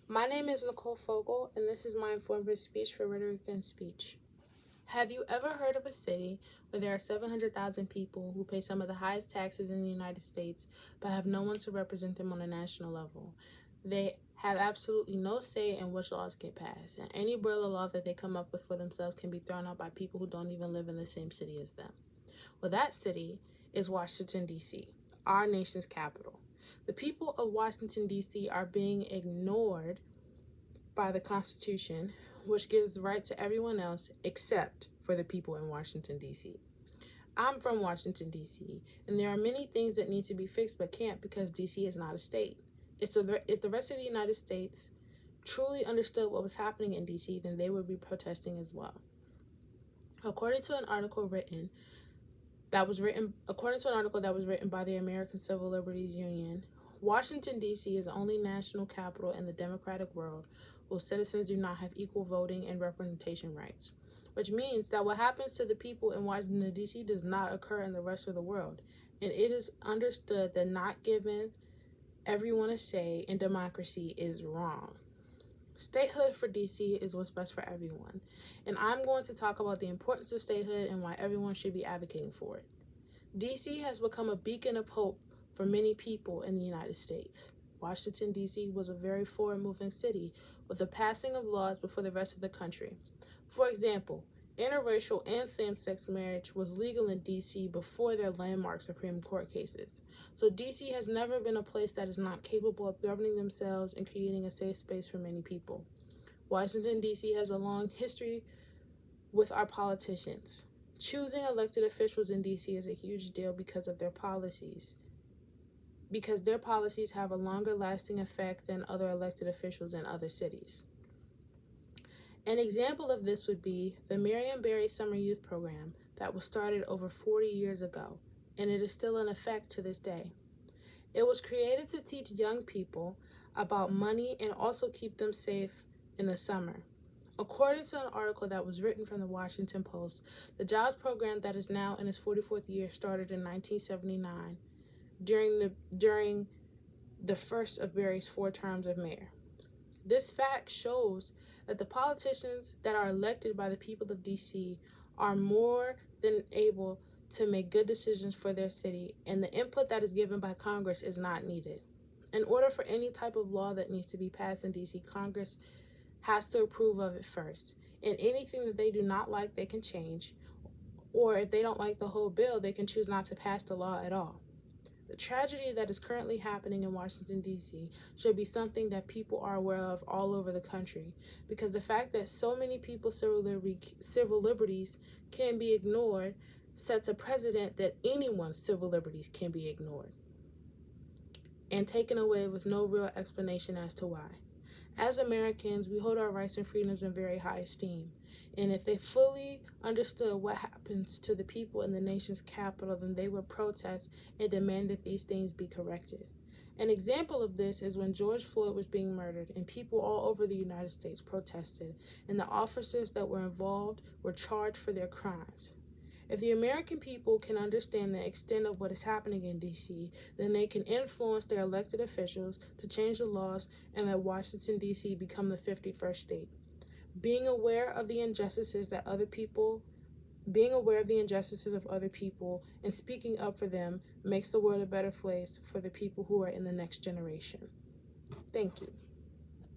My name is Nicole Fogel, and this is my informative speech for Rhetoric and Speech. Have you ever heard of a city where there are 700,000 people who pay some of the highest taxes in the United States but have no one to represent them on a national level? They have absolutely no say in which laws get passed, and any umbrella law that they come up with for themselves can be thrown out by people who don't even live in the same city as them. Well, that city is Washington, D.C., our nation's capital. The people of Washington, D.C. are being ignored by the Constitution, which gives the right to everyone else except for the people in Washington, D.C. I'm from Washington, D.C., and there are many things that need to be fixed but can't because D.C. is not a state. If the rest of the United States truly understood what was happening in D.C., then they would be protesting as well. According to an article that was written by the American Civil Liberties Union, Washington, D.C. is the only national capital in the democratic world where citizens do not have equal voting and representation rights, which means that what happens to the people in Washington, D.C. does not occur in the rest of the world, and it is understood that not giving everyone a say in democracy is wrong. Statehood for D.C. is what's best for everyone, and I'm going to talk about the importance of statehood and why everyone should be advocating for it. D.C. has become a beacon of hope for many people in the United States. Washington, D.C. was a very forward-moving city with the passing of laws before the rest of the country. For example, interracial and same-sex marriage was legal in D.C. before their landmark Supreme Court cases. So D.C. has never been a place that is not capable of governing themselves and creating a safe space for many people. Washington, D.C. has a long history with our politicians. Choosing elected officials in D.C. is a huge deal because of their policies. Because their policies have a longer lasting effect than other elected officials in other cities. An example of this would be the Marion Barry Summer Youth Program that was started over 40 years ago, and it is still in effect to this day. It was created to teach young people about money and also keep them safe in the summer. According to an article that was written from the Washington Post, the jobs program that is now in its 44th year started in 1979 during the first of Barry's 4 terms of mayor. This fact shows that the politicians that are elected by the people of D.C. are more than able to make good decisions for their city, and the input that is given by Congress is not needed. In order for any type of law that needs to be passed in D.C., Congress has to approve of it first. And anything that they do not like, they can change. Or if they don't like the whole bill, they can choose not to pass the law at all. The tragedy that is currently happening in Washington, D.C. should be something that people are aware of all over the country, because the fact that so many people's civil liberties can be ignored sets a precedent that anyone's civil liberties can be ignored and taken away with no real explanation as to why. As Americans, we hold our rights and freedoms in very high esteem. And if they fully understood what happens to the people in the nation's capital, then they would protest and demand that these things be corrected. An example of this is when George Floyd was being murdered and people all over the United States protested, and the officers that were involved were charged for their crimes. If the American people can understand the extent of what is happening in D.C., then they can influence their elected officials to change the laws and let Washington, D.C. become the 51st state. Being aware of the injustices of other people and speaking up for them makes the world a better place for the people who are in the next generation. Thank you.